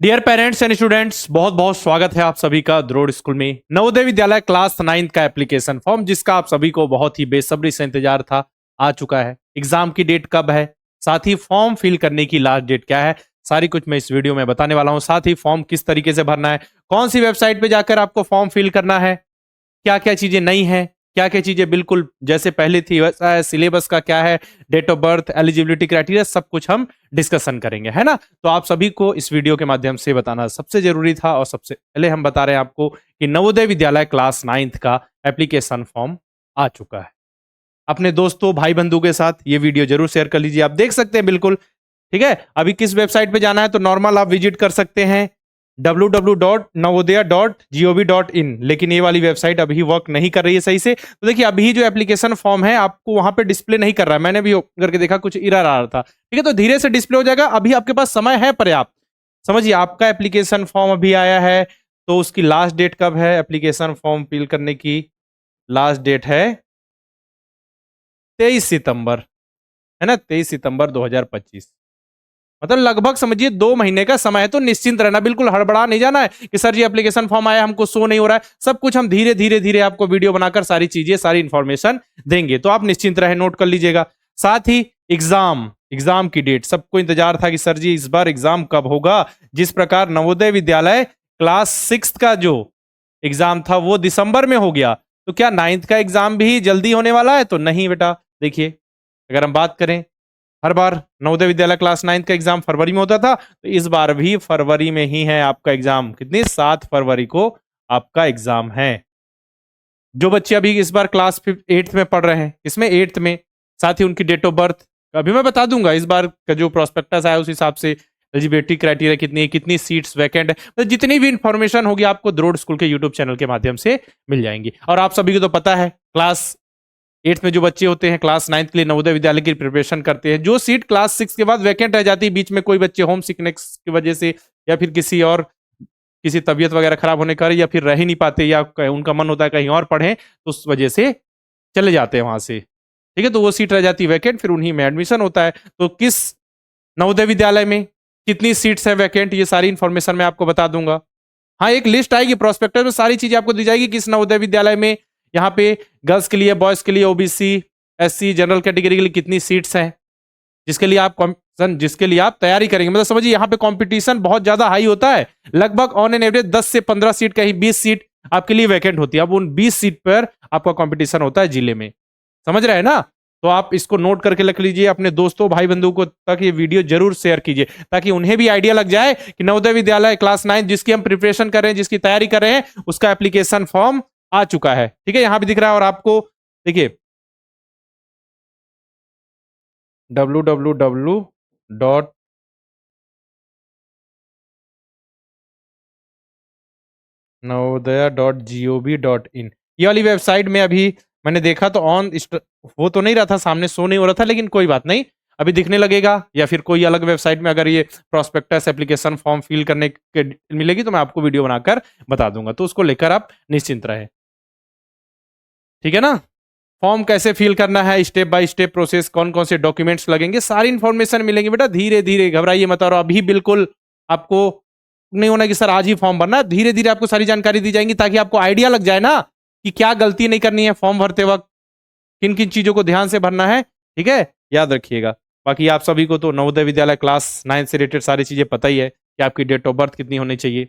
Dear parents and students, बहुत बहुत स्वागत है आप सभी का द्रोड़ स्कूल में। नवोदय विद्यालय क्लास 9 का एप्लीकेशन फॉर्म, जिसका आप सभी को बहुत ही बेसब्री से इंतजार था, आ चुका है। एग्जाम की डेट कब है, साथ ही फॉर्म फिल करने की लास्ट डेट क्या है, सारी कुछ मैं इस वीडियो में बताने वाला हूं। साथ ही फॉर्म किस तरीके से भरना है, कौन सी वेबसाइट पे जाकर आपको फॉर्म फिल करना है, क्या क्या चीजें नई हैं, क्या क्या चीजें बिल्कुल जैसे पहले थी वैसा है, सिलेबस का क्या है, date of birth, eligibility criteria, सब कुछ हम डिस्कशन करेंगे, है ना। तो आप सभी को इस वीडियो के माध्यम से बताना सबसे जरूरी था, और सबसे पहले हम बता रहे हैं आपको कि नवोदय विद्यालय क्लास 9 का एप्लीकेशन फॉर्म आ चुका है। अपने दोस्तों भाई बंधु के साथ ये वीडियो जरूर शेयर कर लीजिए। आप देख सकते हैं बिल्कुल, ठीक है। अभी किस वेबसाइट पे जाना है, तो नॉर्मल आप विजिट कर सकते हैं www.navodaya.gov.in, लेकिन ये वाली वेबसाइट अभी वर्क नहीं कर रही है सही से। तो देखिए, अभी जो एप्लीकेशन फॉर्म है आपको वहां पे डिस्प्ले नहीं कर रहा है। मैंने भी करके देखा, कुछ एरर आ रहा था। ठीक है, तो धीरे से डिस्प्ले हो जाएगा। अभी आपके पास समय है पर्याप्त। समझिए, आपका एप्लीकेशन फॉर्म अभी आया है, तो उसकी लास्ट डेट कब है? एप्लीकेशन फॉर्म फिल करने की लास्ट डेट है 23 सितंबर, है ना, 23 सितंबर 2025। मतलब लगभग समझिए 2 महीने का समय है। तो निश्चिंत रहना, बिल्कुल हड़बड़ा नहीं जाना है कि सर जी एप्लीकेशन फॉर्म आया, हमको शो नहीं हो रहा है। सब कुछ हम धीरे धीरे धीरे आपको वीडियो बनाकर सारी चीजें, सारी इंफॉर्मेशन देंगे, तो आप निश्चिंत रहे, नोट कर लीजिएगा। साथ ही एग्जाम की डेट, सबको इंतजार था कि सर जी इस बार एग्जाम कब होगा। जिस प्रकार नवोदय विद्यालय क्लास 6 का जो एग्जाम था वो दिसंबर में हो गया, तो क्या 9th का एग्जाम भी जल्दी होने वाला है? तो नहीं बेटा। देखिए, अगर हम बात करें, हर बार नवोदय विद्यालय क्लास 9 का एग्जाम फरवरी में होता था, तो इस बार भी फरवरी में ही है आपका एग्जाम। कितनी? 7 फरवरी को आपका एग्जाम है। जो बच्चे अभी इस बार क्लास 8th में पढ़ रहे हैं, इसमें 8th में, साथ ही उनकी डेट ऑफ बर्थ अभी मैं बता दूंगा। इस बार का जो प्रोस्पेक्टस आया उस हिसाब से एलिजिबिलिटी क्राइटेरिया कितनी है, कितनी सीट्स वैकेंट है, तो जितनी भी इंफॉर्मेशन होगी आपको द्रोड़ स्कूल के यूट्यूब चैनल के माध्यम से मिल जाएंगी। और आप सभी को तो पता है, क्लास 8th में जो बच्चे होते हैं क्लास 9th के लिए नवोदय विद्यालय की प्रिपरेशन करते हैं, जो सीट क्लास 6 के बाद वैकेंट रह जाती है, बीच में कोई बच्चे होम सिकनेस की वजह से, या फिर किसी तबीयत वगैरह खराब होने का, या फिर रह ही नहीं पाते, या उनका मन होता है कहीं और पढ़ें, तो उस वजह से चले जाते हैं वहां से। ठीक है, तो वो सीट रह जाती है वैकेंट, फिर उन्हीं में एडमिशन होता है। तो किस नवोदय विद्यालय में कितनी सीट्स है वैकेंट, ये सारी इंफॉर्मेशन मैं आपको बता दूंगा। हाँ, एक लिस्ट आएगी प्रोस्पेक्टस में, सारी चीजें आपको दी जाएगी। किस नवोदय विद्यालय में, यहाँ पे गर्ल्स के लिए, बॉयज के लिए, ओबीसी, एससी, जनरल कैटेगरी के लिए कितनी सीट्स हैं, जिसके लिए आप तैयारी करेंगे। मतलब समझिए, यहाँ पे कंपटीशन बहुत ज्यादा हाई होता है। लगभग ऑन एन एवरेज 10 से 15 सीट, कहीं 20 सीट आपके लिए वैकेंट होती है। अब उन 20 सीट पर आपका कंपटीशन होता है जिले में। समझ रहे हैं ना। तो आप इसको नोट करके रख लीजिए, अपने दोस्तों भाई बंधु को तक ये वीडियो जरूर शेयर कीजिए, ताकि उन्हें भी आइडिया लग जाए कि नवोदय विद्यालय क्लास 9 जिसकी हम प्रिपरेशन कर रहे हैं, जिसकी तैयारी कर रहे हैं, उसका एप्लीकेशन फॉर्म आ चुका है। ठीक है, यहां भी दिख रहा है। और आपको देखिए, www. navodaya.gov.in, ये वाली वेबसाइट में अभी मैंने देखा तो वो तो नहीं रहा था, सामने शो नहीं हो रहा था, लेकिन कोई बात नहीं, अभी दिखने लगेगा। या फिर कोई अलग वेबसाइट में अगर ये प्रोस्पेक्टस एप्लीकेशन फॉर्म फिल करने के मिलेगी, तो मैं आपको वीडियो बनाकर बता दूंगा, तो उसको लेकर आप निश्चिंत रहे। ठीक है ना। फॉर्म कैसे फिल करना है, स्टेप बाय स्टेप प्रोसेस, कौन कौन से डॉक्यूमेंट्स लगेंगे, सारी इंफॉर्मेशन मिलेंगी बेटा। धीरे धीरे, घबराइए मत। और अभी बिल्कुल आपको नहीं होना कि सर आज ही फॉर्म भरना। धीरे धीरे आपको सारी जानकारी दी जाएंगी, ताकि आपको आइडिया लग जाए ना कि क्या गलती नहीं करनी है फॉर्म भरते वक्त, किन किन चीजों को ध्यान से भरना है। ठीक है, याद रखिएगा। बाकी आप सभी को तो नवोदय विद्यालय क्लास 9 से रिलेटेड सारी चीजें पता ही है कि आपकी डेट ऑफ बर्थ कितनी होनी चाहिए।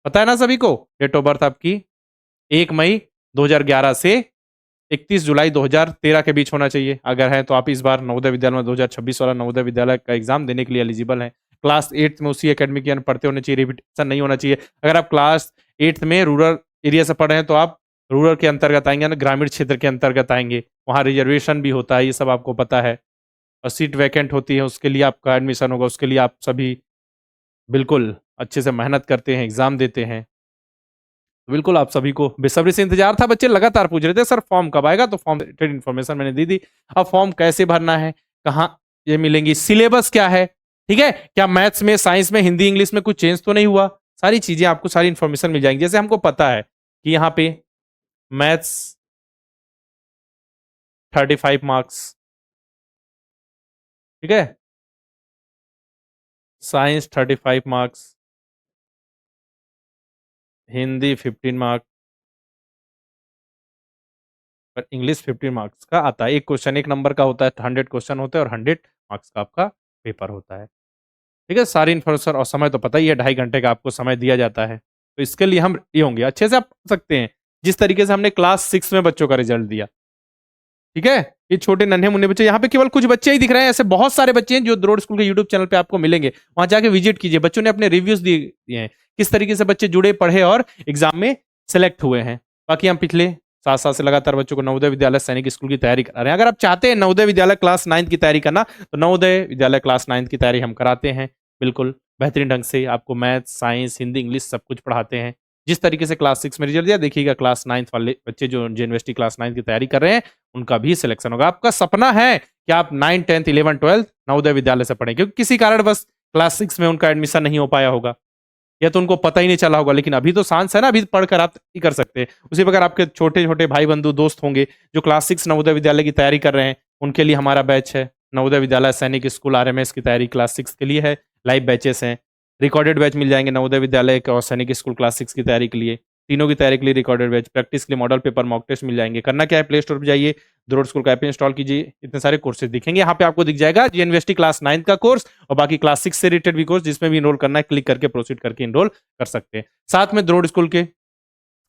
पता है ना सभी को, डेट ऑफ बर्थ आपकी 1 मई 2011 से 31 जुलाई 2013 के बीच होना चाहिए। अगर है तो आप इस बार नवोदय विद्यालय में 2026 वाला नवोदय विद्यालय का एग्जाम देने के लिए एलिजिबल हैं। क्लास 8th में उसी एकेडमिक ईयर पढ़ते होने चाहिए, रिपीटेशन नहीं होना चाहिए। अगर आप क्लास 8th में रूरल एरिया से पढ़ रहे हैं, तो आप रूरल के अंतर्गत आएंगे ना, ग्रामीण क्षेत्र के अंतर्गत आएंगे। वहाँ रिजर्वेशन भी होता है, ये सब आपको पता है। और सीट वैकेंट होती है, उसके लिए आपका एडमिशन होगा, उसके लिए आप सभी बिल्कुल अच्छे से मेहनत करते हैं, एग्जाम देते हैं। तो बिल्कुल आप सभी को बेसब्री से इंतजार था। बच्चे लगातार पूछ रहे थे सर फॉर्म कब आएगा, तो फॉर्म रिलेटेड इन्फॉर्मेशन मैंने दे दी। अब फॉर्म कैसे भरना है, कहाँ ये मिलेंगी, सिलेबस क्या है, ठीक है, क्या मैथ्स में, साइंस में, हिंदी इंग्लिश में कुछ चेंज तो नहीं हुआ, सारी चीजें आपको, सारी इन्फॉर्मेशन मिल जाएंगी। जैसे हमको पता है कि यहाँ पे मैथ्स 35 मार्क्स, ठीक है, साइंस 35 मार्क्स, हिंदी 15 मार्क्स पर इंग्लिश 15 मार्क्स का आता है। एक क्वेश्चन 1 नंबर का होता है, 100 क्वेश्चन होते हैं और 100 मार्क्स का आपका पेपर होता है। ठीक है, सारी इन्फॉर्मेशन और समय तो पता ही है, 2.5 घंटे का आपको समय दिया जाता है। तो इसके लिए हम ये होंगे, अच्छे से आप पढ़ सकते हैं। जिस तरीके से हमने क्लास 6 में बच्चों का रिजल्ट दिया, ठीक है? ये छोटे नन्हे-मुन्ने बच्चे, यहाँ पे केवल कुछ बच्चे ही दिख रहे हैं, ऐसे बहुत सारे बच्चे हैं जो द्रोड़ स्कूल के यूट्यूब चैनल पे आपको मिलेंगे। वहाँ जाके विजिट कीजिए, बच्चों ने अपने रिव्यूज़ दिए हैं। किस तरीके से बच्चे जुड़े, पढ़े और एग्ज़ाम में सेलेक्ट हुए हैं। बाकी हम पिछले 7 साल से लगातार बच्चों को नवोदय विद्यालय सैनिक स्कूल की तैयारी करा रहे हैं। अगर आप चाहते हैं नवोदय विद्यालय क्लास 9th की तैयारी करना, तो नवोदय विद्यालय क्लास 9th की तैयारी हम कराते हैं। बिल्कुल, बेहतरीन ढंग से आपको मैथ, साइंस, हिंदी, इंग्लिश सब कुछ पढ़ाते हैं। जिस तरीके से क्लास 6 में रिजल्ट दिया, देखिएगा क्लास 9th वाले बच्चे जो यूनिवर्सिटी क्लास 9th की तैयारी कर रहे हैं, उनका भी सिलेक्शन होगा। आपका सपना है कि आप 9, 10th, 11, 12th नवोदय विद्यालय से पढ़ें, क्योंकि किसी कारणवश क्लास 6 में उनका एडमिशन नहीं हो पाया होगा, या तो उनको पता ही नहीं चला होगा। लेकिन अभी तो चांस है ना, अभी पढ़कर आप ही कर सकते हैं। उसी प्रकार आपके छोटे-छोटे भाई-बंधु, दोस्त होंगे जो क्लास 6 नवोदय विद्यालय की तैयारी कर रहे हैं, उनके लिए हमारा बैच है। नवोदय विद्यालय सैनिक स्कूल आरएमएस की तैयारी क्लास 6 के लिए है। लाइव बैचेस हैं। रिकॉर्डेड बैच मिल जाएँगे नवोदय विद्यालय और सैनिक स्कूल क्लास 6 की तैयारी के लिए। तीनों की तैयारी के लिए रिकॉर्डेड बैच, प्रैक्टिस के लिए मॉडल पेपर, मॉक टेस्ट मिल जाएँगे। करना क्या है, प्ले स्टोर पे जाइए, द्रोड़ स्कूल का ऐप इंस्टॉल कीजिए, इतने सारे कोर्सेज़ दिखेंगे। यहाँ पे आपको दिख जाएगा यूनिवर्सिटी क्लास 9 का कोर्स और बाकी क्लास 6 से रिलेटेड भी कोर्स, जिसमें भी एनरोल करना है, क्लिक करके प्रोसीड करके एनरोल कर सकते हैं। साथ में द्रोड़ स्कूल के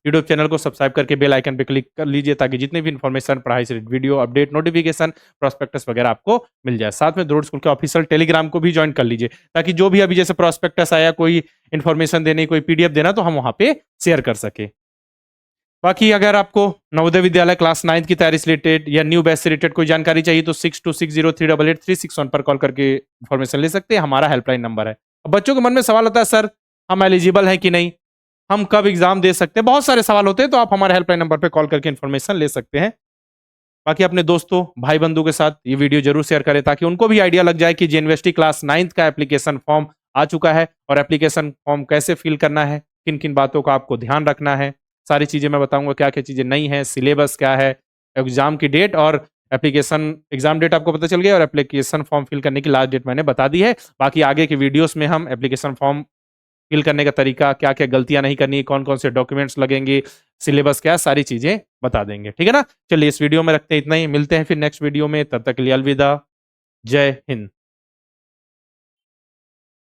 यूट्यूब चैनल को सब्सक्राइब करके बेल आइकन पे क्लिक कर लीजिए, ताकि जितने भी इन्फॉर्मेशन, पढ़ाई से related video, update, notification, prospectus वगैरह आपको मिल जाए। साथ में द्रोड़ स्कूल के ऑफिशियल टेलीग्राम को भी ज्वाइन कर लीजिए, ताकि जो भी अभी जैसे प्रॉस्पेक्टस आया, कोई इन्फॉर्मेशन देनी, कोई पीडीएफ देना, तो हम वहाँ पे शेयर कर सकें। बाकी अगर आपको नवोदय विद्यालय क्लास 9th की तैयारी से रिलेटेड या न्यू बैच से रिलेटेड कोई जानकारी चाहिए, तो 6260388361 पर कॉल करके इन्फॉर्मेशन ले सकते हैं, हमारा हेल्पलाइन नंबर है। अब बच्चों के मन में सवाल होता है, सर हम एलिजिबल हैं कि नहीं, हम कब एग्जाम दे सकते हैं, बहुत सारे सवाल होते हैं, तो आप हमारे हेल्पलाइन नंबर पे कॉल करके इन्फॉर्मेशन ले सकते हैं। बाकी अपने दोस्तों, भाई बंधु के साथ ये वीडियो जरूर शेयर करें, ताकि उनको भी आइडिया लग जाए कि यूनिवर्सिटी क्लास 9th का एप्लीकेशन फॉर्म आ चुका है और एप्लीकेशन फॉर्म कैसे फिल करना है, किन किन बातों का आपको ध्यान रखना है। सारी चीजें मैं बताऊंगा, क्या क्या चीजें नई हैं, सिलेबस क्या है, एग्जाम की डेट और एप्लीकेशन एग्जाम डेट आपको पता चल गया, और एप्लीकेशन फॉर्म फिल करने की लास्ट डेट मैंने बता दी है। बाकी आगे के वीडियोस में हम एप्लीकेशन फॉर्म फिल करने का तरीका, क्या-क्या गलतियाँ नहीं करनी, कौन-कौन से डॉक्यूमेंट्स लगेंगे, सिलेबस क्या है, सारी चीज़ें बता देंगे। ठीक है ना? चलिए इस वीडियो में रखते हैं इतना ही, मिलते हैं फिर नेक्स्ट वीडियो में, तब तक के लिए अलविदा। जय हिंद।